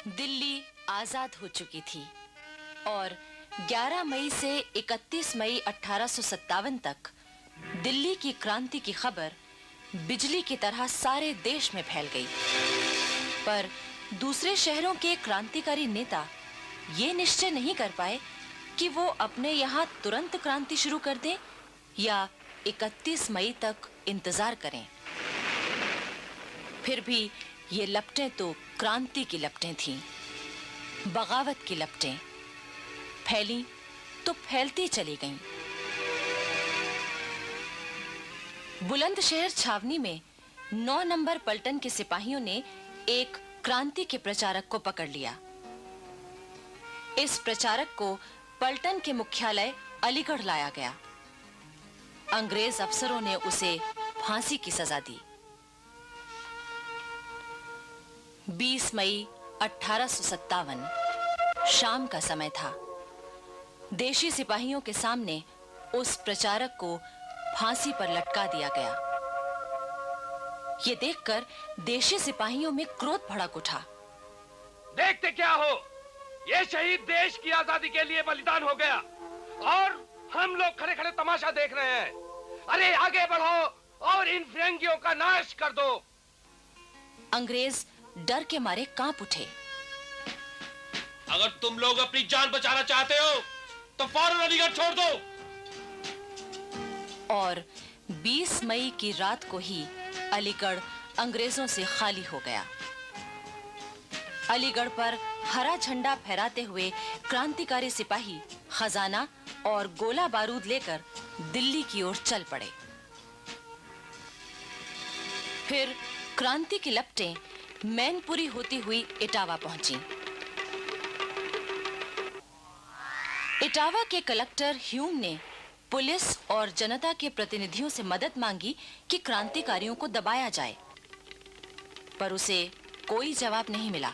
दिल्ली आजाद हो चुकी थी और 11 मई से 31 मई 1857 तक दिल्ली की क्रांति की खबर बिजली की तरह सारे देश में फैल गई। पर दूसरे शहरों के क्रांतिकारी नेता ये निश्चय नहीं कर पाए कि वो अपने यहाँ तुरंत क्रांति शुरू कर दें या 31 मई तक इंतजार करें। फिर भी ये लपटें तो क्रांति की लपटें थीं, बगावत की लपटें फैली तो फैलती चली गईं। बुलंदशहर छावनी में 9 नंबर पलटन के सिपाहियों ने एक क्रांति के प्रचारक को पकड़ लिया। इस प्रचारक को पलटन के मुख्यालय अलीगढ़ लाया गया। अंग्रेज अफसरों ने उसे फांसी की सजा दी। 20 मई 1857 शाम का समय था। देशी सिपाहियों के सामने उस प्रचारक को फांसी पर लटका दिया गया। ये देखकर देशी सिपाहियों में क्रोध भड़क उठा। देखते क्या हो, ये शहीद देश की आजादी के लिए बलिदान हो गया और हम लोग खड़े खड़े तमाशा देख रहे हैं। अरे आगे बढ़ो और इन फिरंगियों का नाश कर दो। अंग्रेज डर के मारे कांप उठे। अगर तुम लोग अपनी जान बचाना चाहते हो तो फौरन अलीगढ़ छोड़ दो। और 20 मई की रात को ही अलीगढ़ अंग्रेजों से खाली हो गया। अलीगढ़ पर हरा झंडा फहराते हुए क्रांतिकारी सिपाही खजाना और गोला बारूद लेकर दिल्ली की ओर चल पड़े। फिर क्रांति की लपटें मैनपुरी होती हुई इटावा पहुंची। इटावा के कलेक्टर ह्यूम ने पुलिस और जनता के प्रतिनिधियों से मदद मांगी कि क्रांतिकारियों को दबाया जाए, पर उसे कोई जवाब नहीं मिला।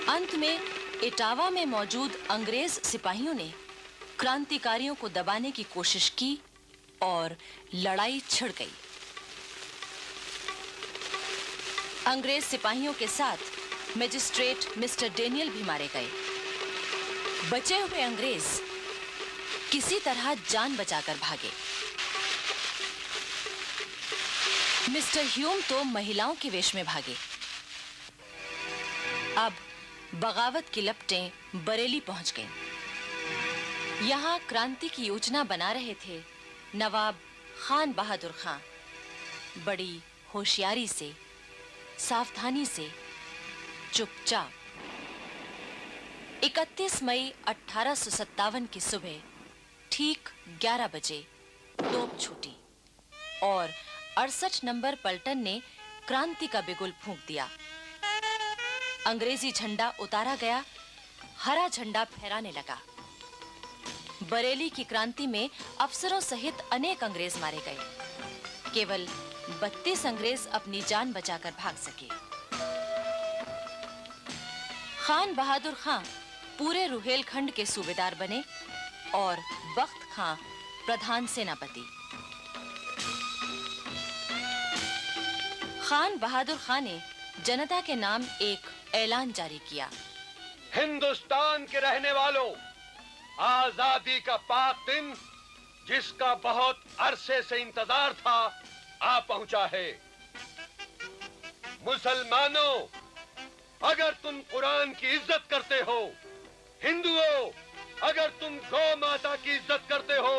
अंत में इटावा में मौजूद अंग्रेज सिपाहियों ने क्रांतिकारियों को दबाने की कोशिश की और लड़ाई छिड़ गई। अंग्रेज सिपाहियों के साथ मजिस्ट्रेट मिस्टर डेनियल भी मारे गए। बचे हुए अंग्रेज किसी तरह जान बचाकर भागे। मिस्टर ह्यूम तो महिलाओं के वेश में भागे। अब बगावत की लपटें बरेली पहुंच गईं। यहां क्रांति की योजना बना रहे थे नवाब खान बहादुर खां। बड़ी होशियारी से, सावधानी से, चुपचाप 31 मई 1857 की सुबह ठीक 11 बजे तोप छूटी और 68 नंबर पलटन ने क्रांति का बिगुल फूंक दिया। अंग्रेजी झंडा उतारा गया, हरा झंडा फहराने लगा। बरेली की क्रांति में अफसरों सहित अनेक अंग्रेज मारे गए। केवल 32 अंग्रेज अपनी जान बचाकर भाग सके। खान बहादुर खां पूरे रुहेलखंड के सूबेदार बने और बख्त खां प्रधान सेनापति। खान बहादुर खां ने जनता के नाम एक ऐलान जारी किया। हिंदुस्तान के रहने वालों, आजादी का पाक दिन जिसका बहुत अरसे से इंतजार था आ पहुंचा है। मुसलमानों, अगर तुम कुरान की इज्जत करते हो, हिंदुओं अगर तुम गौ माता की इज्जत करते हो,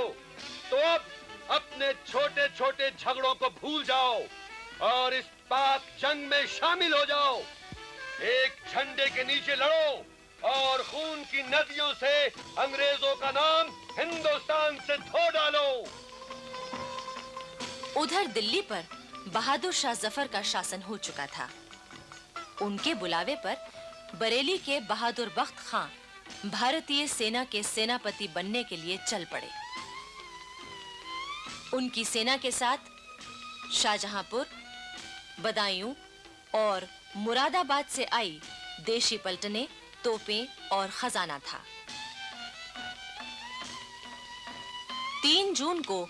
तो अब अपने छोटे छोटे झगड़ों को भूल जाओ और इस पाक जंग में शामिल हो जाओ। एक झंडे के नीचे लड़ो और खून की नदियों से अंग्रेजों का नाम हिंदुस्तान से धो डालो। उधर दिल्ली पर बहादुर शाह जफर का शासन हो चुका था। उनके बुलावे पर बरेली के बहादुर बख्त खां भारतीय सेना के सेनापति बनने के लिए चल पड़े। उनकी सेना के साथ शाहजहांपुर, बदायूं और मुरादाबाद से आई देशी पलटनें, तोपें और खजाना था। 3 जून को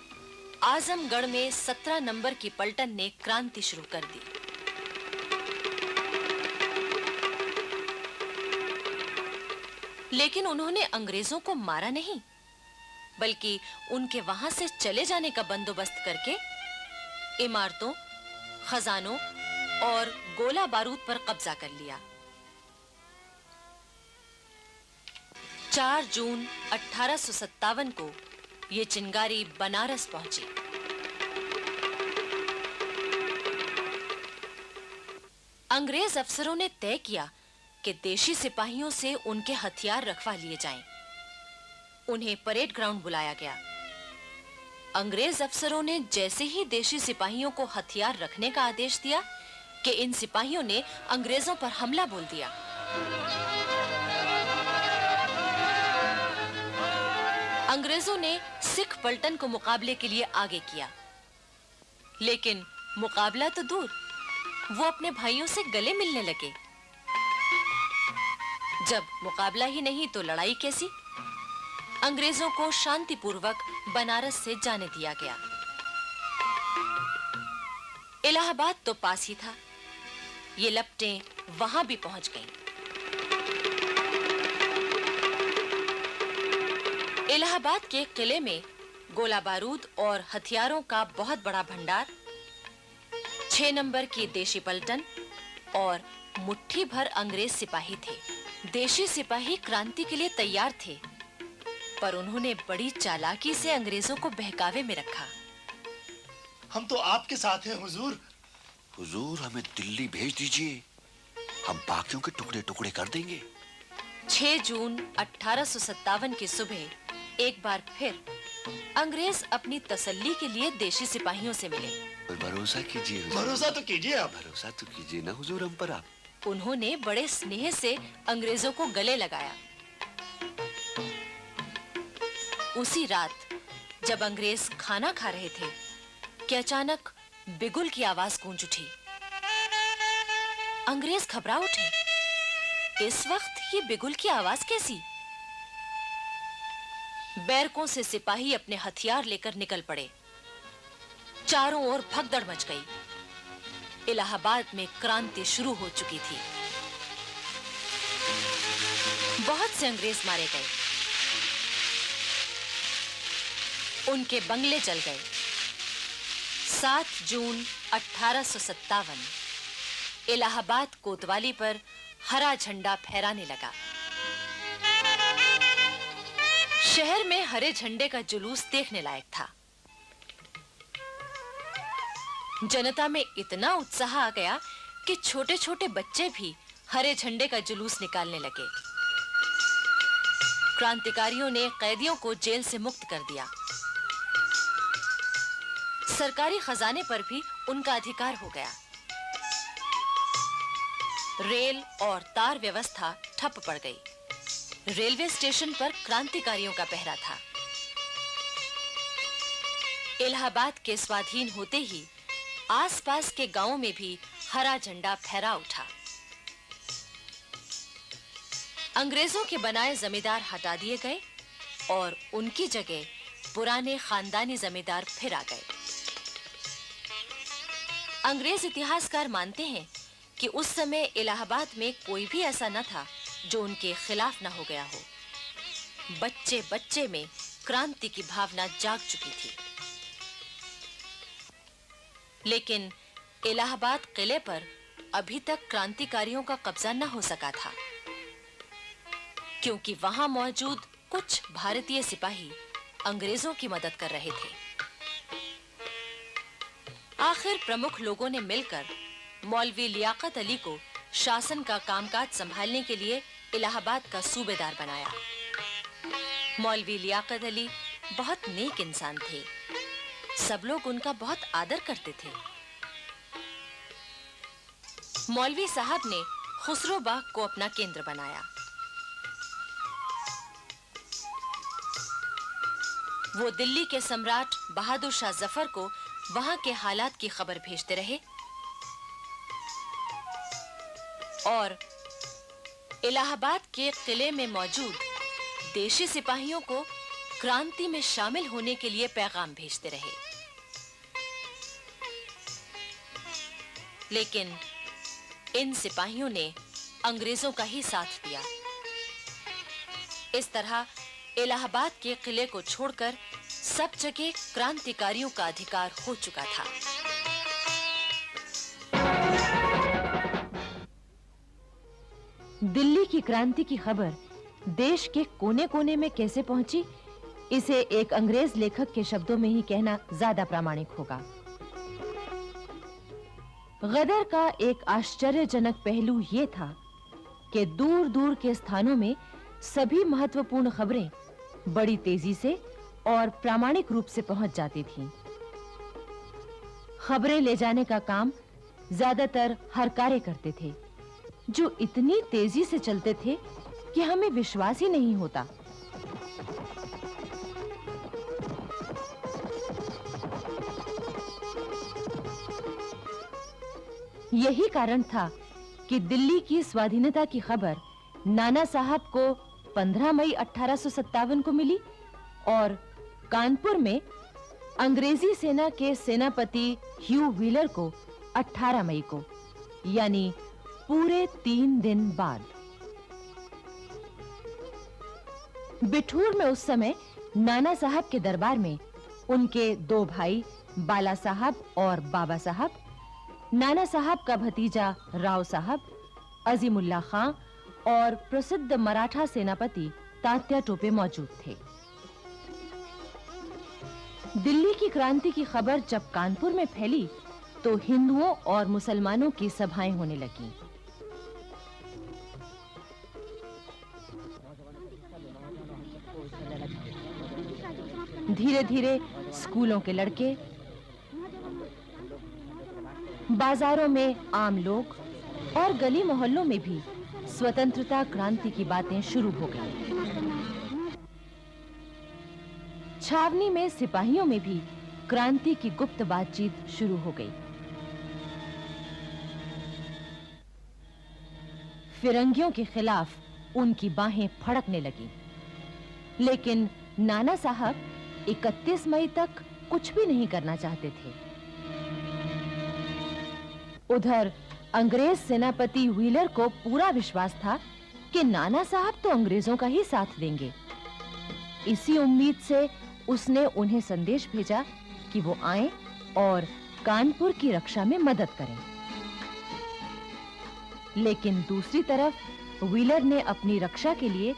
आजमगढ़ में 17 नंबर की पलटन ने क्रांति शुरू कर दी। लेकिन उन्होंने अंग्रेजों को मारा नहीं, बल्कि उनके वहां से चले जाने का बंदोबस्त करके इमारतों, खजानों और गोला बारूद पर कब्जा कर लिया। 4 जून 1857 को ये चिंगारी बनारस पहुंची। अंग्रेज अफसरों ने तय किया कि देशी सिपाहियों से उनके हथियार रखवा लिए जाएं। उन्हें परेड ग्राउंड बुलाया गया। अंग्रेज अफसरों ने जैसे ही देशी सिपाहियों को हथियार रखने का आदेश दिया कि इन सिपाहियों ने अंग्रेजों पर हमला बोल दिया। अंग्रेजों ने सिख पलटन को मुकाबले के लिए आगे किया, लेकिन मुकाबला तो दूर, वो अपने भाइयों से गले मिलने लगे। जब मुकाबला ही नहीं तो लड़ाई कैसी? अंग्रेजों को शांतिपूर्वक बनारस से जाने दिया गया। इलाहाबाद तो पास ही था, ये लपटें वहां भी पहुंच गईं। इलाहाबाद के किले में गोला बारूद और हथियारों का बहुत बड़ा भंडार, 6 नंबर की देशी पलटन और मुट्ठी भर अंग्रेज सिपाही थे। देशी सिपाही क्रांति के लिए तैयार थे, पर उन्होंने बड़ी चालाकी से अंग्रेजों को बहकावे में रखा। हम तो आपके साथ हैं हुजूर। हुजूर, हमें दिल्ली भेज दीजिए, हम बाकियों के टुकड़े टुकड़े कर देंगे। 6 जून 1857 की सुबह एक बार फिर अंग्रेज अपनी तसल्ली के लिए देशी सिपाहियों से मिले। पर भरोसा कीजिए हुजूर। भरोसा तो कीजिए आप। भरोसा तो कीजिए ना हुजूर हम पर आप। उन्होंने बड़े स्नेह से अंग्रेजों को गले लगाया। उसी रात जब अंग्रेज खाना खा रहे थे कि अचानक बिगुल की आवाज गूंज उठी। अंग्रेज घबरा उठे। इस वक्त ये बिगुल की आवाज कैसी? बैरकों से सिपाही अपने हथियार लेकर निकल पड़े। चारों ओर भगदड़ मच गई। इलाहाबाद में क्रांति शुरू हो चुकी थी। बहुत से अंग्रेज मारे गए, उनके बंगले जल गए। 7 जून 1857 इलाहाबाद कोतवाली पर हरा झंडा फहराने लगा। शहर में हरे झंडे का जुलूस देखने लायक था। जनता में इतना उत्साह आ गया कि छोटे-छोटे बच्चे भी हरे झंडे का जुलूस निकालने लगे। क्रांतिकारियों ने कैदियों को जेल से मुक्त कर दिया। सरकारी खजाने पर भी उनका अधिकार हो गया। रेल और तार व्यवस्था ठप पड़ गई। रेलवे स्टेशन पर क्रांतिकारियों का पहरा था। इलाहाबाद के स्वाधीन होते ही आसपास के गांवों में भी हरा झंडा फहरा उठा। अंग्रेजों के बनाए जमींदार हटा दिए गए और उनकी जगह पुराने खानदानी जमींदार फिर आ गए। अंग्रेज इतिहासकार मानते हैं कि उस समय इलाहाबाद में कोई भी ऐसा न था जो उनके खिलाफ न हो गया हो। बच्चे-बच्चे में क्रांति की भावना जाग चुकी थी। लेकिन इलाहाबाद किले पर अभी तक क्रांतिकारियों का कब्जा न हो सका था, क्योंकि वहां मौजूद कुछ भारतीय सिपाही अंग्रेजों की मदद कर रहे थे। आखिर प्रमुख लोगों ने मिलकर मौलवी लियाकत अली को शासन का कामकाज संभालने के लिए इलाहाबाद का सूबेदार बनाया। मौलवी लियाकत अली बहुत नेक इंसान थे। सब लोग उनका बहुत आदर करते थे। मौलवी साहब ने खुसरो बाग को अपना केंद्र बनाया। वो दिल्ली के सम्राट बहादुर शाह जफर को वहां के हालात की खबर भेजते रहे और इलाहाबाद के किले में मौजूद देशी सिपाहियों को क्रांति में शामिल होने के लिए पैगाम भेजते रहे। लेकिन इन सिपाहियों ने अंग्रेजों का ही साथ दिया। इस तरह इलाहाबाद के किले को छोड़कर सब जगह क्रांतिकारियों का अधिकार हो चुका था। दिल्ली की क्रांति की खबर देश के कोने-कोने में कैसे पहुंची, इसे एक अंग्रेज लेखक के शब्दों में ही कहना ज्यादा प्रामाणिक होगा। गदर का एक आश्चर्यजनक पहलू यह था कि दूर-दूर के स्थानों में सभी महत्वपूर्ण खबरें बड़ी तेजी से और प्रामाणिक रूप से पहुंच जाती थीं। खबरें ले जाने का काम ज्यादातर हरकारे करते थे, जो इतनी तेजी से चलते थे कि हमें विश्वास ही नहीं होता। यही कारण था कि दिल्ली की स्वाधीनता की खबर नाना साहब को 15 मई 1857 को मिली और कानपुर में अंग्रेजी सेना के सेनापति ह्यू व्हीलर को 18 मई को, यानी पूरे 3 दिन बाद। बिठूर में उस समय नाना साहब के दरबार में उनके 2 भाई बाला साहब और बाबा साहब, नाना साहब का भतीजा राव साहब, अजीमुल्ला खां और प्रसिद्ध मराठा सेनापति तात्या टोपे मौजूद थे। दिल्ली की क्रांति की खबर जब कानपुर में फैली तो हिंदुओं और मुसलमानों की सभाएं होने लगीं। धीरे-धीरे स्कूलों के लड़के, बाजारों में आम लोग और गली मोहल्लों में भी स्वतंत्रता क्रांति की बातें शुरू हो गईं। छावनी में सिपाहियों में भी क्रांति की गुप्त बातचीत शुरू हो गई। फिरंगियों के खिलाफ उनकी बाहें फड़कने लगीं। लेकिन नाना साहब 31 मई तक कुछ भी नहीं करना चाहते थे। उधर अंग्रेज सेनापति व्हीलर को पूरा विश्वास था कि नाना साहब तो अंग्रेजों का ही साथ देंगे। इसी उम्मीद से उसने उन्हें संदेश भेजा कि वो आएं और कानपुर की रक्षा में मदद करें। लेकिन दूसरी तरफ व्हीलर ने अपनी रक्षा के लिए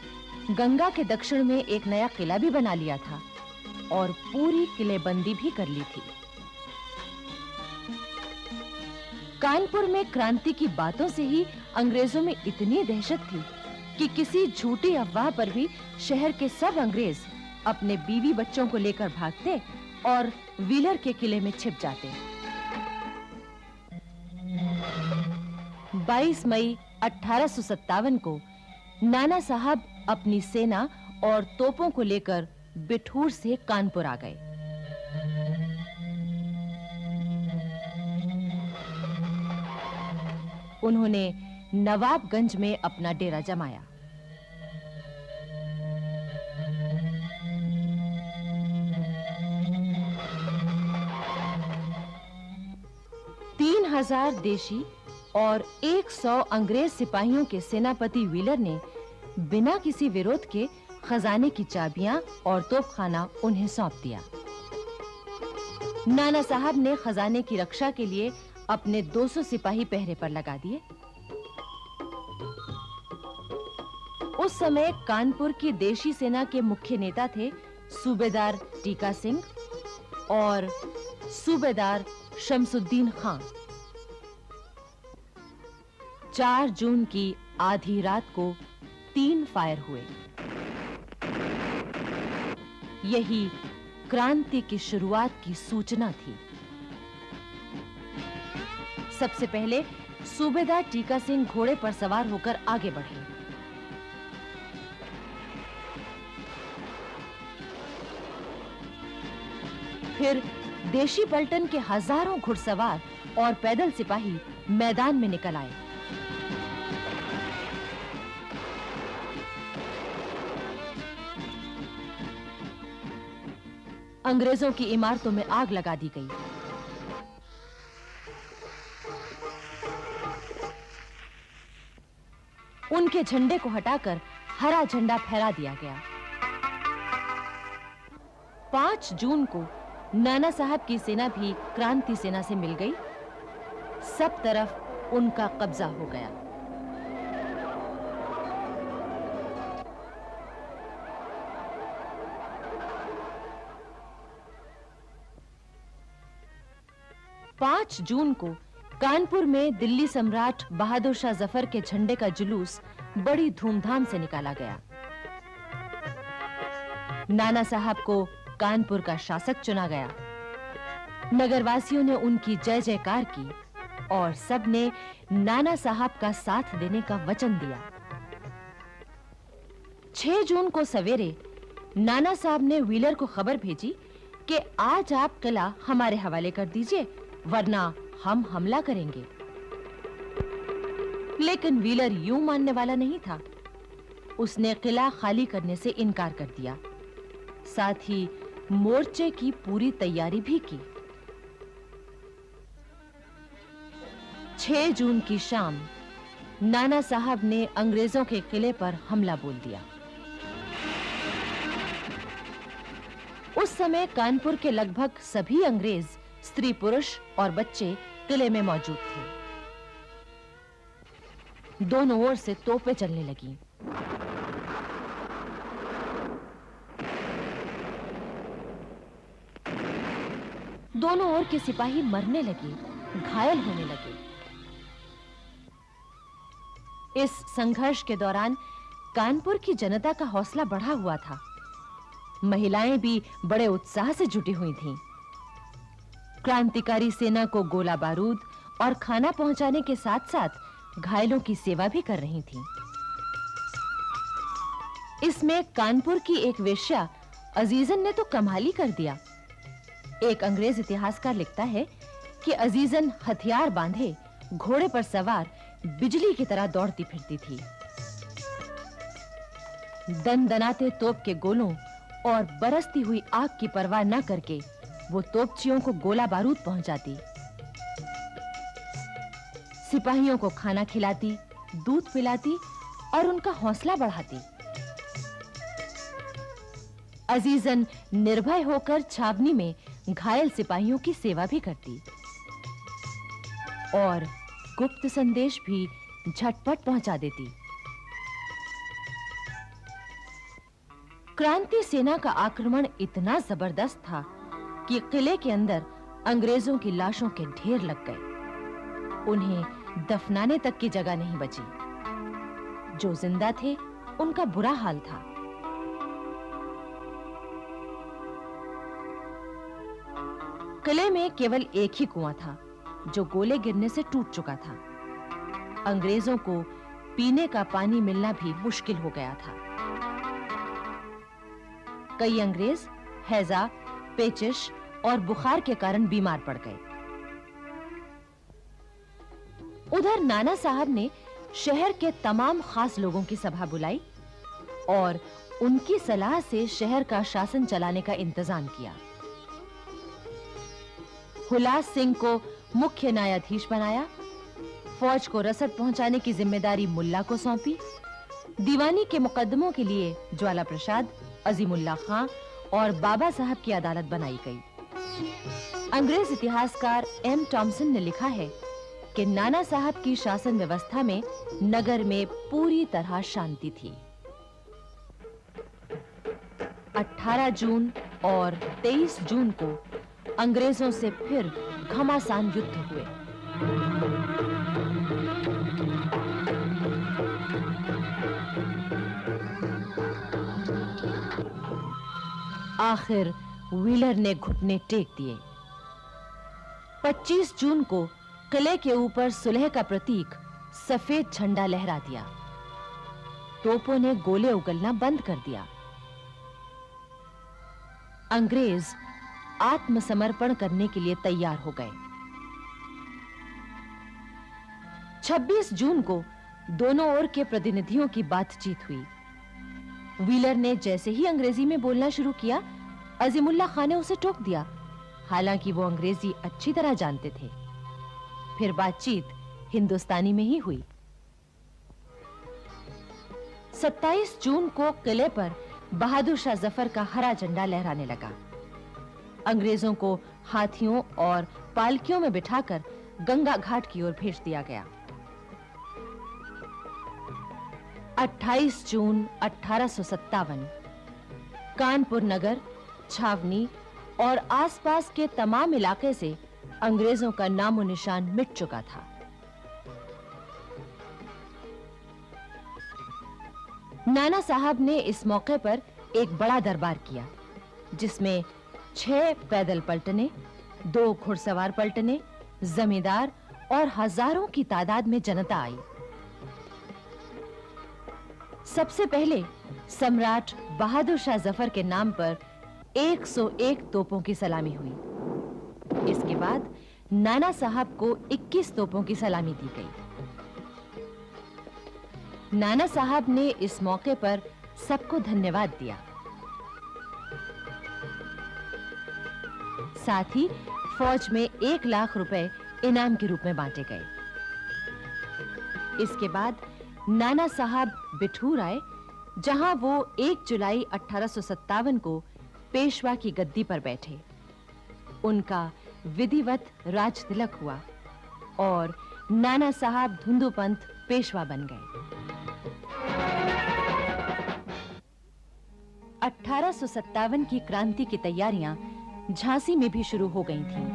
गंगा के दक्षिण में एक नया किला भी बना लिया था और पूरी किलेबंदी भी कर ली थी। कानपुर में क्रांति की बातों से ही अंग्रेजों में इतनी दहशत थी कि किसी झूठी अफवाह पर भी शहर के सब अंग्रेज अपने बीवी बच्चों को लेकर भागते और व्हीलर के किले में छिप जाते। 22 मई 1857 को नाना साहब अपनी सेना और तोपों को लेकर बिठूर से कानपुर आ गए। उन्होंने नवाबगंज में अपना डेरा जमाया। तीन 3000 देशी और 100 अंग्रेज सिपाहियों के सेनापति व्हीलर ने बिना किसी विरोध के खजाने की चाबियां और तोपखाना उन्हें सौंप दिया। नाना साहब ने खजाने की रक्षा के लिए अपने 200 सिपाही पहरे पर लगा दिए। उस समय कानपुर की देशी सेना के मुख्य नेता थे सूबेदार टीका सिंह और सूबेदार शमसुद्दीन खां। 4 जून की आधी रात को 3 फायर हुए। यही क्रांति की शुरुआत की सूचना थी। सबसे पहले सूबेदार टीका सिंह घोड़े पर सवार होकर आगे बढ़े। फिर देशी पलटन के हजारों घुड़सवार और पैदल सिपाही मैदान में निकल आए। अंग्रेजों की इमारतों में आग लगा दी गई। उनके झंडे को हटाकर हरा झंडा फहरा दिया गया। 5 जून को नाना साहब की सेना भी क्रांति सेना से मिल गई। सब तरफ उनका कब्जा हो गया। पांच जून को कानपुर में दिल्ली सम्राट बहादुर शाह जफर के झंडे का जुलूस बड़ी धूमधाम से निकाला गया। नाना साहब को कानपुर का शासक चुना गया। नगरवासियों ने उनकी जय जयकार की और सबने नाना साहब का साथ देने का वचन दिया। 6 जून को सवेरे नाना साहब ने व्हीलर को खबर भेजी कि आज आप किला हमारे हवाले कर दीजिए, वरना हम हमला करेंगे। लेकिन व्हीलर यूं मानने वाला नहीं था। उसने किला खाली करने से इनकार कर दिया। साथ ही मोर्चे की पूरी तैयारी भी की। 6 जून की शाम नाना साहब ने अंग्रेजों के किले पर हमला बोल दिया। उस समय कानपुर के लगभग सभी अंग्रेज, स्त्री पुरुष और बच्चे किले में मौजूद थे। दोनों ओर से तोपें चलने लगीं। दोनों ओर के सिपाही मरने लगे, घायल होने लगे। इस संघर्ष के दौरान कानपुर की जनता का हौसला बढ़ा हुआ था। महिलाएं भी बड़े उत्साह से जुटी हुई थीं। क्रांतिकारी सेना को गोला बारूद और खाना पहुंचाने के साथ-साथ घायलों की सेवा भी कर रही थीं। इसमें कानपुर की एक वेश्या अजीजन ने तो कमाल ही कर दिया। एक अंग्रेज इतिहासकार लिखता है कि अजीजन हथियार बांधे घोड़े पर सवार बिजली की तरह दौड़ती फिरती थी। दनदनाते तोप के गोलों और बरसती हुई आग की परवाह न करके वो तोपचियों को गोला बारूद पहुंचाती, सिपाहियों को खाना खिलाती, दूध पिलाती और उनका हौसला बढ़ाती। अजीजन निर्भय होकर छावनी में घायल सिपाहियों की सेवा भी करती और गुप्त संदेश भी झटपट पहुंचा देती। क्रांति सेना का आक्रमण इतना जबरदस्त था कि किले के अंदर अंग्रेजों की लाशों के ढेर लग गए। उन्हें दफनाने तक की जगह नहीं बची। जो जिंदा थे उनका बुरा हाल था। किले में केवल एक ही कुआं था जो गोले गिरने से टूट चुका था। अंग्रेजों को पीने का पानी मिलना भी मुश्किल हो गया था। कई अंग्रेज हैजा, पेचिश और बुखार के कारण बीमार पड़ गए। उधर नाना साहब ने शहर के तमाम खास लोगों की सभा बुलाई और उनकी सलाह से शहर का शासन चलाने का इंतजाम किया। हुलास सिंह को मुख्य न्यायाधीश बनाया। फौज को रसद पहुंचाने की जिम्मेदारी मुल्ला को सौंपी। दीवानी के मुकदमों के लिए ज्वाला प्रसाद, अजीमुल्लाह खां और बाबा साहब की अदालत बनाई गई। अंग्रेज इतिहासकार एम टॉमसन ने लिखा है कि नाना साहब की शासन व्यवस्था में नगर में पूरी तरह शांति थी। 18 जून और 23 जून को अंग्रेजों से फिर घमासान युद्ध हुए। आखिर व्हीलर ने घुटने टेक दिए। 25 जून को किले के ऊपर सुलह का प्रतीक सफेद झंडा लहरा दिया। तोपों ने गोले उगलना बंद कर दिया। अंग्रेज आत्मसमर्पण करने के लिए तैयार हो गए। 26 जून को दोनों ओर के प्रतिनिधियों की बातचीत हुई। व्हीलर ने जैसे ही अंग्रेजी में बोलना शुरू किया, अजीमुल्लाह खान ने उसे टोक दिया। हालांकि वो अंग्रेजी अच्छी तरह जानते थे। फिर बातचीत हिंदुस्तानी में ही हुई। 27 जून को किले पर बहादुर शाह जफर का हरा झंडा लहराने लगा। अंग्रेजों को हाथियों और पालकियों में बिठाकर गंगा घाट की ओर भेज दिया गया। 28 जून 1857 कानपुर नगर, छावनी और आसपास के तमाम इलाके से अंग्रेजों का नामो निशान मिट चुका था। नाना साहब ने इस मौके पर एक बड़ा दरबार किया, जिसमें 6 पैदल पलटने, 2 घुड़सवार पलटने, जमींदार और हजारों की तादाद में जनता आई। सबसे पहले सम्राट बहादुर शाह जफर के नाम पर 101 तोपों की सलामी हुई। इसके बाद नाना साहब को 21 तोपों की सलामी दी गई। नाना साहब ने इस मौके पर सबको धन्यवाद दिया। साथ ही फौज में 1 लाख रुपए इनाम के रूप में बांटे गए। इसके बाद नाना साहब बिठूर आए, जहां वो 1 जुलाई 1857 को पेशवा की गद्दी पर बैठे। उनका विधिवत राज तिलक हुआ और नाना साहब धुंधुपंत पेशवा बन गए। 1857 की क्रांति की तैयारियां झांसी में भी शुरू हो गई थीं।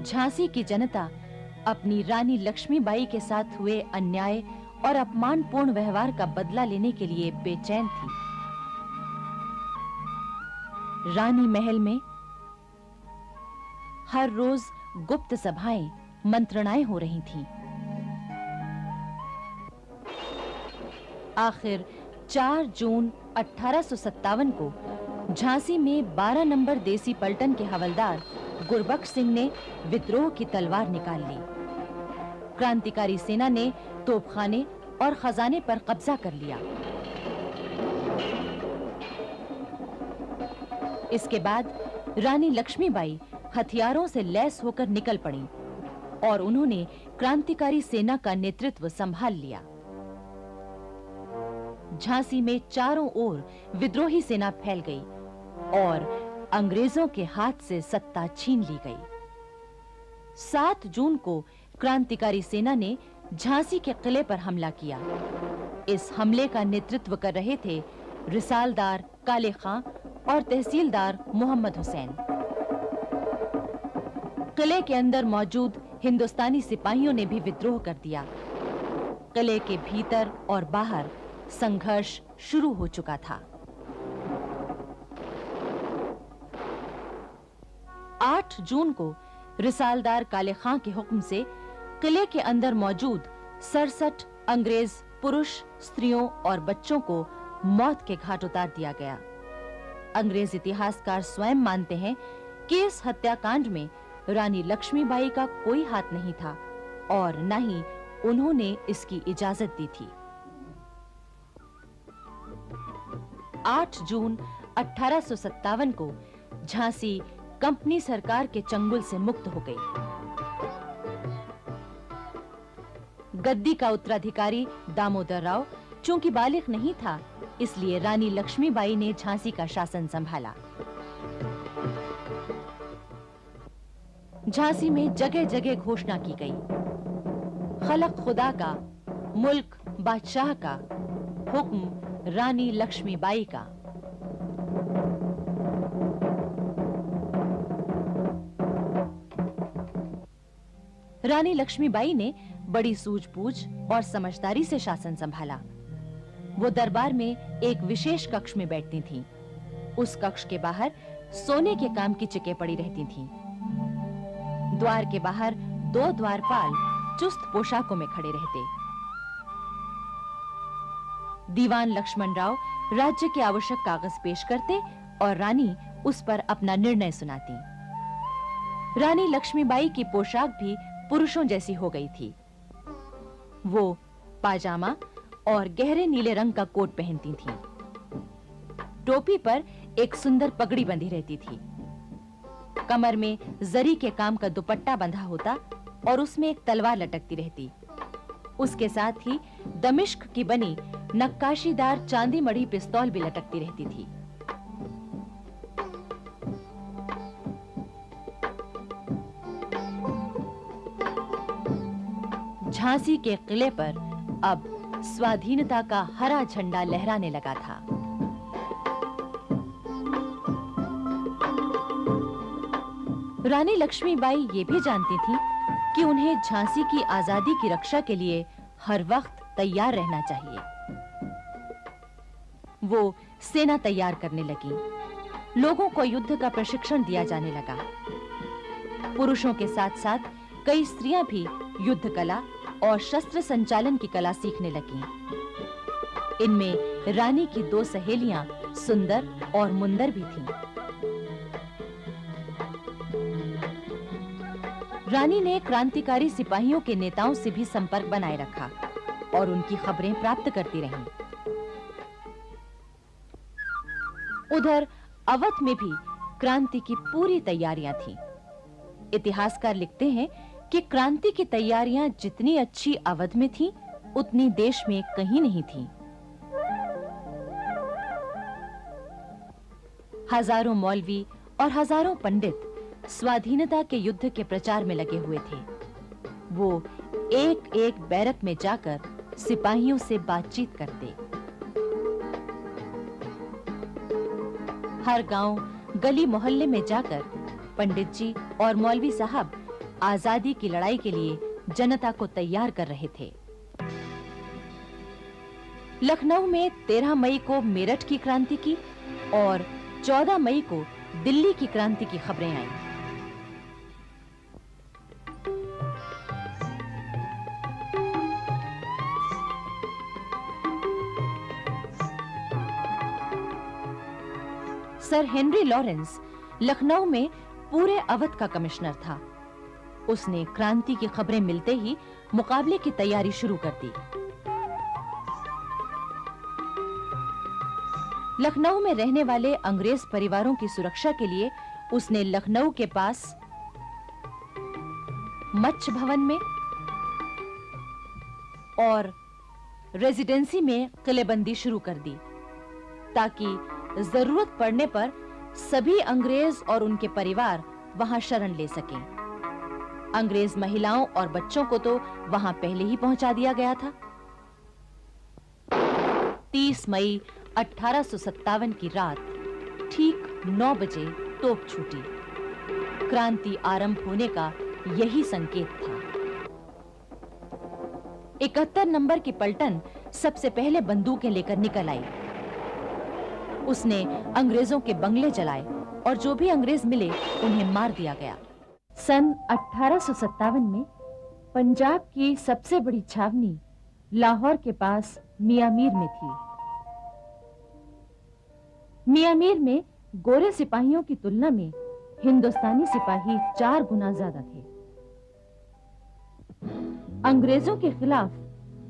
झांसी की जनता अपनी रानी लक्ष्मीबाई के साथ हुए अन्याय और अपमानपूर्ण व्यवहार का बदला लेने के लिए बेचैन थी। रानी महल में हर रोज गुप्त सभाएं, मंत्रणाएं हो रही थीं। आखिर 4 जून 1857 को झांसी में 12 नंबर देसी पलटन के हवलदार गुरबख्श सिंह ने विद्रोह की तलवार निकाल ली। क्रांतिकारी सेना ने तोपखाने और खजाने पर कब्जा कर लिया। इसके बाद रानी लक्ष्मीबाई हथियारों से लैस होकर निकल पड़ी और उन्होंने क्रांतिकारी सेना का नेतृत्व संभाल लिया। झांसी में चारों ओर विद्रोही सेना फैल गई और अंग्रेजों के हाथ से सत्ता छीन ली गई। 7 जून को क्रांतिकारी सेना ने झांसी के किले पर हमला किया। इस हमले का नेतृत्व कर रहे थे रिसालदार काले खां और तहसीलदार मोहम्मद हुसैन। किले के अंदर मौजूद हिंदुस्तानी सिपाहियों ने भी विद्रोह कर दिया। किले के भीतर और बाहर संघर्ष शुरू हो चुका था। 8 जून को रिसालदार काले खां के हुक्म से किले के अंदर मौजूद 67 अंग्रेज पुरुष, स्त्रियों और बच्चों को मौत के घाट उतार दिया गया। अंग्रेज इतिहासकार स्वयं मानते हैं कि इस हत्याकांड में रानी लक्ष्मीबाई का कोई हाथ नहीं था और न ही उन्होंने इसकी इजाजत दी थी। 8 जून 1857 को झांसी कंपनी सरकार के चंगुल से मुक्त हो गई। गद्दी का उत्तराधिकारी दामोदर राव चूंकि बालिग नहीं था, इसलिए रानी लक्ष्मीबाई ने झांसी का शासन संभाला। झांसी में जगह-जगह घोषणा की गई, खलक खुदा का, मुल्क बादशाह का, हुक्म रानी लक्ष्मीबाई का। रानी लक्ष्मीबाई ने बड़ी सूझबूझ और समझदारी से शासन संभाला। वो दरबार में एक विशेष कक्ष में बैठती थीं। उस कक्ष के बाहर सोने के काम की चिकें पड़ी रहती थीं। द्वार के बाहर 2 द्वारपाल चुस्त पोशाकों में खड़े रहते। दीवान लक्ष्मण राव राज्य के आवश्यक कागज पेश करते और रानी उस पर अपना निर्णय सुनाती। रानी लक्ष्मीबाई की पोशाक भी पुरुषों जैसी हो गई थी। वो पाजामा और गहरे नीले रंग का कोट पहनती थीं। टोपी पर एक सुंदर पगड़ी बंधी रहती थी। कमर में जरी के काम का दुपट्टा बंधा होता और उसमें एक तलवार लटकती रहती। उसके साथ ही दमिश्क की बनी नक्काशीदार चांदी मढ़ी पिस्तौल भी लटकती रहती थी। झांसी के किले पर अब स्वाधीनता का हरा झंडा लहराने लगा था। रानी लक्ष्मीबाई ये भी जानती थी कि उन्हें झांसी की आजादी की रक्षा के लिए हर वक्त तैयार रहना चाहिए। वो सेना तैयार करने लगी। लोगों को युद्ध का प्रशिक्षण दिया जाने लगा। पुरुषों के साथ-साथ कई स्त्रियां भी युद्ध कला और शस्त्र संचालन की कला सीखने लगीं। इनमें रानी की 2 सहेलियां सुंदर और मुंदर भी थीं। रानी ने क्रांतिकारी सिपाहियों के नेताओं से भी संपर्क बनाए रखा और उनकी खबरें प्राप्त करती रहीं। उधर अवध में भी क्रांति की पूरी तैयारियां थीं। इतिहासकार लिखते हैं कि क्रांति की तैयारियां जितनी अच्छी अवध में थीं, उतनी देश में कहीं नहीं थीं। हजारों मौलवी और हजारों पंडित स्वाधीनता के युद्ध के प्रचार में लगे हुए थे। वो एक-एक बैरक में जाकर सिपाहियों से बातचीत करते। हर गांव, गली मोहल्ले में जाकर पंडित जी और मौलवी साहब आजादी की लड़ाई के लिए जनता को तैयार कर रहे थे। लखनऊ में 13 मई को मेरठ की क्रांति की और 14 मई को दिल्ली की क्रांति की खबरें आईं। सर हेनरी लॉरेंस लखनऊ में पूरे अवध का कमिश्नर था। उसने क्रांति की खबरें मिलते ही मुकाबले की तैयारी शुरू कर दी। लखनऊ में रहने वाले अंग्रेज परिवारों की सुरक्षा के लिए उसने लखनऊ के पास मच्छ भवन में और रेजिडेंसी में किलेबंदी शुरू कर दी, ताकि जरूरत पड़ने पर सभी अंग्रेज और उनके परिवार वहां शरण ले सकें। अंग्रेज महिलाओं और बच्चों को तो वहां पहले ही पहुंचा दिया गया था। 30 मई 1857 की रात ठीक 9 बजे तोप छूटी। क्रांति आरंभ होने का यही संकेत था। 71 नंबर की पलटन सबसे पहले बंदूकें लेकर निकल आई। उसने अंग्रेजों के बंगले जलाए और जो भी अंग्रेज मिले उन्हें मार दिया गया। सन 1857 में पंजाब की सबसे बड़ी छावनी लाहौर के पास मियामीर में थी। मियामीर में गोरे सिपाहियों की तुलना में हिंदुस्तानी सिपाही 4 गुना ज्यादा थे। अंग्रेजों के खिलाफ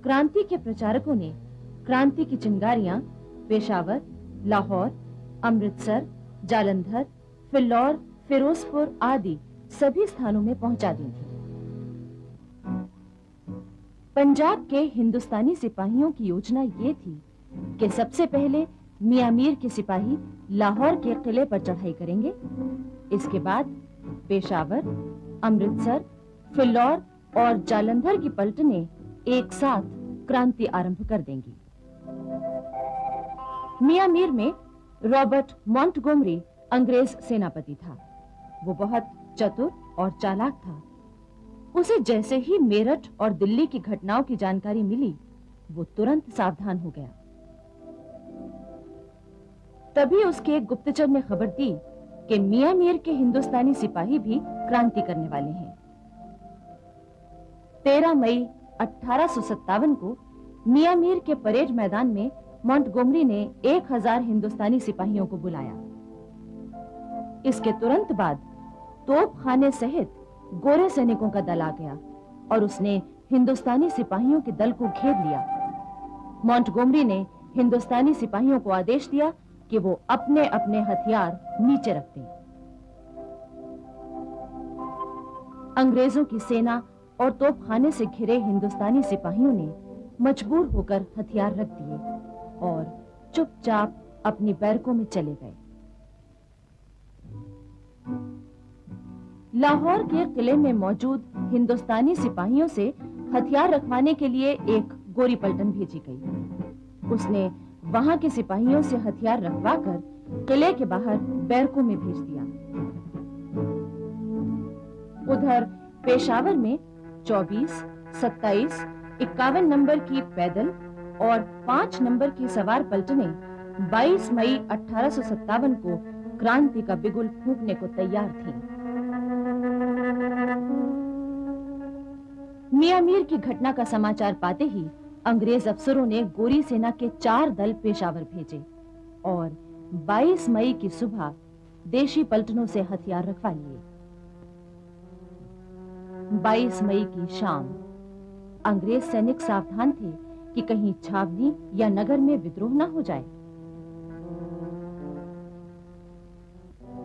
क्रांति के प्रचारकों ने क्रांति की चिंगारियां पेशावर, लाहौर, अमृतसर, जालंधर, फिल्लौर, फिरोजपुर आदि सभी स्थानों में पहुंचा दी थी। पंजाब के हिंदुस्तानी सिपाहियों की योजना ये थी कि सबसे पहले मियामीर के सिपाही लाहौर के किले पर चढ़ाई करेंगे। इसके बाद पेशावर, अमृतसर, फिल्लौर और जालंधर की पलटनें एक साथ क्रांति आरंभ कर देंगी। मियामीर में रॉबर्ट मॉन्टगोमरी अंग्रेज सेनापति था। वो बहुत चतुर और चालाक था। उसे जैसे ही मेरठ और दिल्ली की घटनाओं की जानकारी मिली, वो तुरंत सावधान हो गया। तभी उसके एक गुप्तचर ने खबर दी कि मियामीर के हिंदुस्तानी सिपाही भी क्रांति करने वाले हैं। 13 मई 1857 को मियामीर के परेड मैदान में मॉन्टगोमरी ने 1000 हिंदुस्तानी सिपाहियों को बुलाया। इसके तुरंत बाद तोपखाने सहित गोरे सैनिकों का दल आ गया और उसने हिंदुस्तानी सिपाहियों के दल को घेर लिया। मॉन्टगोमरी ने हिंदुस्तानी सिपाहियों को आदेश दिया कि वो अपने अपने हथियार नीचे रख दें। अंग्रेजों की सेना और तोपखाने से घिरे हिंदुस्तानी सिपाहियों ने मजबूर होकर हथियार रख दिए और चुपचाप अपनी बैरकों में चले गए। लाहौर के किले में मौजूद हिंदुस्तानी सिपाहियों से हथियार रखवाने के लिए एक गोरी पलटन भेजी गई। उसने वहां के सिपाहियों से हथियार रखवाकर किले के बाहर बैरकों में भेज दिया। उधर पेशावर में 24, 27, 51 नंबर की पैदल और 5 नंबर की सवार पलटनें 22 मई 1857 को क्रांति का बिगुल फूंकने को तैयार थीं। मियां मीर की घटना का समाचार पाते ही अंग्रेज अफसरों ने गोरी सेना के 4 दल पेशावर भेजे और 22 मई की सुबह देशी पलटनों से हथियार रखवा लिए। 22 मई की शाम अंग्रेज सैनिक सावधान थे कि कहीं छावनी या नगर में विद्रोह न हो जाए,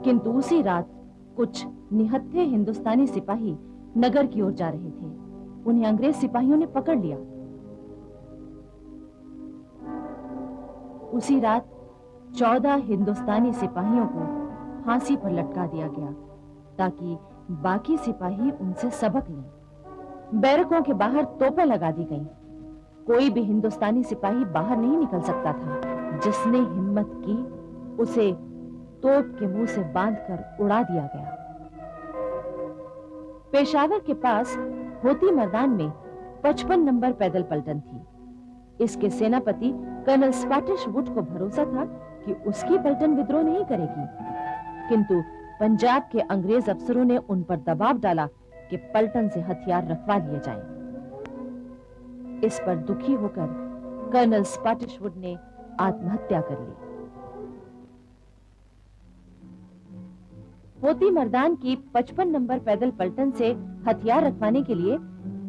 किंतु उसी रात कुछ निहत्थे हिंदुस्तानी सिपाही नगर की ओर जा रहे थे। उन्हें अंग्रेज सिपाहियों ने पकड़ लिया। उसी रात 14 हिंदुस्तानी सिपाहियों को फांसी पर लटका दिया गया ताकि बाकी सिपाही उनसे सबक लें। बैरकों के बाहर तोपें लगा दी गईं। कोई भी हिंदुस्तानी सिपाही बाहर नहीं निकल सकता था। जिसने हिम्मत की उसे तोप के मुंह से बांधकर उड़ा दिया गया। पेशावर के पास होती मैदान में 55 नंबर पैदल पलटन थी। इसके सेनापति कर्नल स्पैटिश वुड को भरोसा था कि उसकी पलटन विद्रोह नहीं करेगी, किंतु पंजाब के अंग्रेज अफसरों ने उन पर दबाव डाला कि पलटन से हथियार रखवा लिए जाएं। इस पर दुखी होकर कर्नल स्पैटिश वुड ने आत्महत्या कर ली। होती मर्दान की 55 नंबर पैदल पलटन से हथियार रखवाने के लिए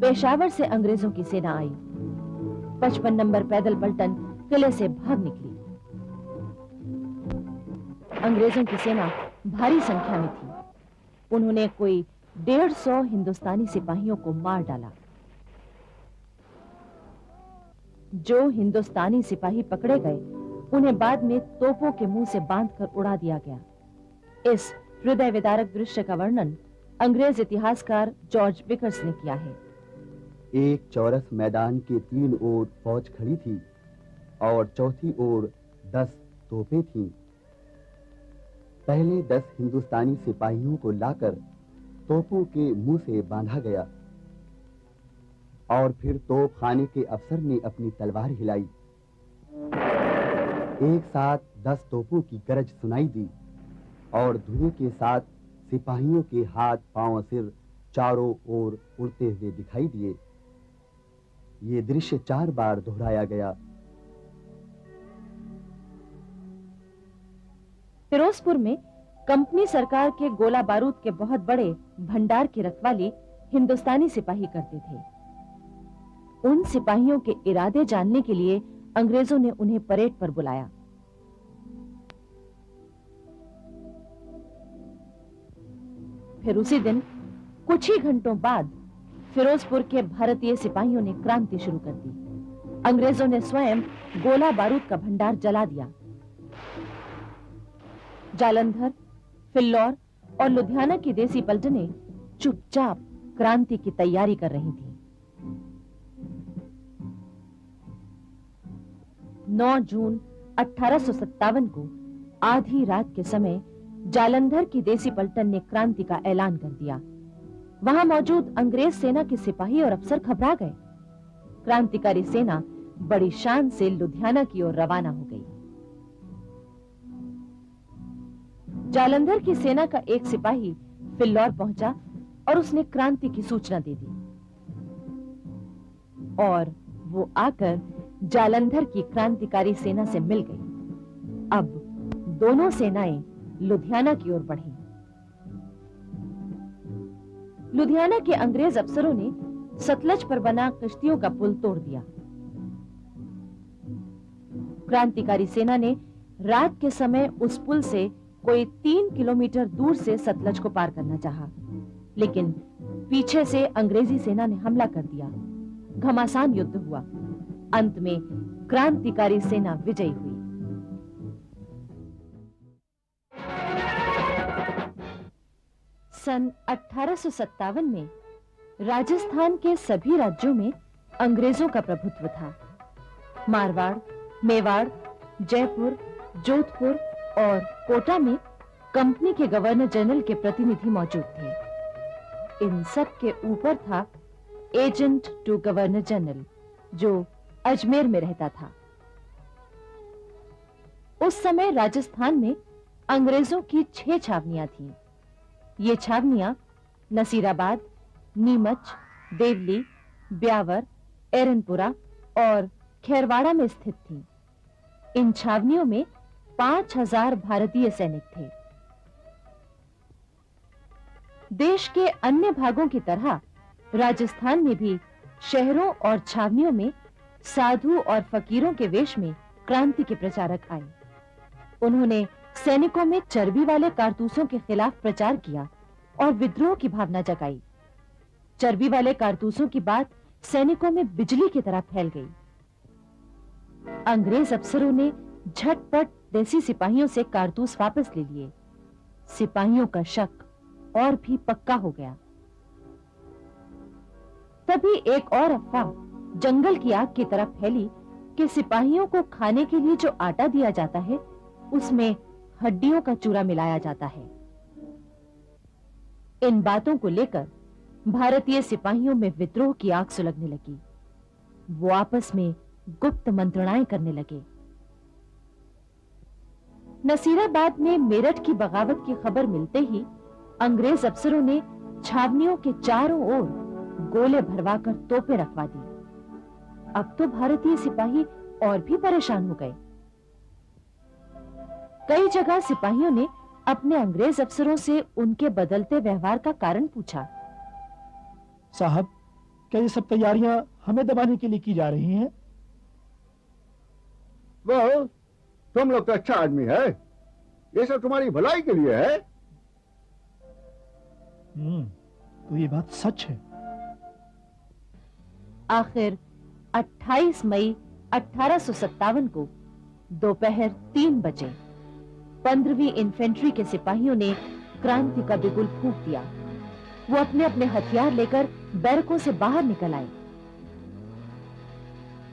पेशावर से अंग्रेजों की सेना आई। 55 नंबर पैदल पलटन किले से भाग निकली। अंग्रेजों की सेना भारी संख्या में थी। उन्होंने कोई 150 हिंदुस्तानी सिपाहियों को मार डाला। जो हिंदुस्तानी सिपाही पकड़े गए उन्हें बाद में तोपों के मुंह से बांधकर उड़ा दिया गया। इस हृदय विदारक दृश्य का वर्णन अंग्रेज इतिहासकार जॉर्ज विकर्स ने किया है। एक चौरस मैदान के 3 ओर फौज खड़ी थी और चौथी ओर 10 तोपें थीं। पहले 10 हिंदुस्तानी सिपाहियों को लाकर तोपों के मुंह से बांधा गया और फिर तोप खाने के अफसर ने अपनी तलवार हिलाई। एक साथ 10 तोपों की गरज सुनाई दी और धुएं के साथ सिपाहियों के हाथ पांव सिर चारों ओर उड़ते हुए दिखाई दिए। ये दृश्य 4 बार दोहराया गया। फिरोजपुर में कंपनी सरकार के गोला बारूद के बहुत बड़े भंडार की रखवाली हिंदुस्तानी सिपाही करते थे। उन सिपाहियों के इरादे जानने के लिए अंग्रेजों ने उन्हें परेड पर बुलाया। फिर उसी दिन कुछ ही घंटों बाद फिरोजपुर के भारतीय सिपाहियों ने क्रांति शुरू कर दी। अंग्रेजों ने स्वयं गोला बारूद का भंडार जला दिया। जालंधर, फिल्लौर और लुधियाना की देसी पलटनें चुपचाप क्रांति की तैयारी कर रही थीं। 9 जून 1857 को आधी रात के समय जालंधर की देसी पलटन ने क्रांति का ऐलान कर दिया। वहां मौजूद अंग्रेज सेना के सिपाही और अफसर घबरा गए। क्रांतिकारी सेना बड़ी शान से लुधियाना की ओर रवाना हो गई। जालंधर की सेना का एक सिपाही फिल्लौर पहुंचा और उसने क्रांति की सूचना दे दी और वो आकर जालंधर की क्रांतिकारी सेना से मिल गई। अब दोनों सेनाएं लुधियाना की ओर बढ़ी। लुधियाना के अंग्रेज अफसरों ने सतलज पर बना कश्तियों का पुल तोड़ दिया। क्रांतिकारी सेना ने रात के समय उस पुल से कोई 3 किलोमीटर दूर से सतलज को पार करना चाहा, लेकिन पीछे से अंग्रेजी सेना ने हमला कर दिया। घमासान युद्ध हुआ। अंत में क्रांतिकारी सेना विजयी हुई। सन 1857 में राजस्थान के सभी राज्यों में अंग्रेजों का प्रभुत्व था। मारवाड़, मेवाड़, जयपुर, जोधपुर और कोटा में कंपनी के गवर्नर जनरल के प्रतिनिधि मौजूद थे। इन सब के ऊपर था एजेंट टू गवर्नर जनरल, जो अजमेर में रहता था। उस समय राजस्थान में अंग्रेजों की 6 छावनियां थीं। ये छावनियां नसीराबाद, नीमच, देवली, ब्यावर, एरनपुरा और खेरवाड़ा में स्थित थीं। इन छावनियों में 5000 भारतीय सैनिक थे। देश के अन्य भागों की तरह राजस्थान में भी शहरों और छावनियों में साधु और फकीरों के वेश में क्रांति के प्रचारक आए। उन्होंने सैनिकों में चर्बी वाले कारतूसों के खिलाफ प्रचार किया और विद्रोह की भावना जगाई। चर्बी वाले कारतूसों की बात सैनिकों में बिजली की तरह फैल गई। अंग्रेज अफसरों ने झटपट देसी सिपाहियों से कारतूस वापस ले लिए। सिपाहियों का शक और भी पक्का हो गया। तभी एक और अफवाह जंगल की आग की तरह फैली कि सिपाहियों को खाने के लिए जो आटा दिया जाता है उसमें हड्डियों का चूरा मिलाया जाता है। इन बातों को लेकर भारतीय सिपाहियों में विद्रोह की आग सुलगने लगी। वो आपस में गुप्त मंत्रणाएं करने लगे। नसीराबाद में मेरठ की बगावत की खबर मिलते ही अंग्रेज अफसरों ने छावनियों के चारों ओर गोले भरवाकर तोपें रखवा दी। अब तो भारतीय सिपाही और भी परेशान हो गए। कई जगह सिपाहियों ने अपने अंग्रेज अफसरों से उनके बदलते व्यवहार का कारण पूछा। साहब, क्या ये सब तैयारियां हमें दबाने के लिए की जा रही हैं? वो तुम लोग तो अच्छा आदमी है, ये सब तुम्हारी भलाई के लिए है। तो ये बात सच है। आखिर 28 मई 1857 को दोपहर 3 बजे 15वीं इन्फेंट्री के सिपाहियों ने क्रांति का बिगुल फूंक दिया। वो अपने अपने हथियार लेकर बैरकों से बाहर निकल आए।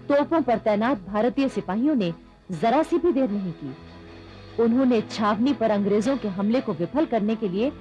तोपों पर तैनात भारतीय सिपाहियों ने जरा सी भी देर नहीं की। उन्होंने छावनी पर अंग्रेजों के हमले को विफल करने के लिए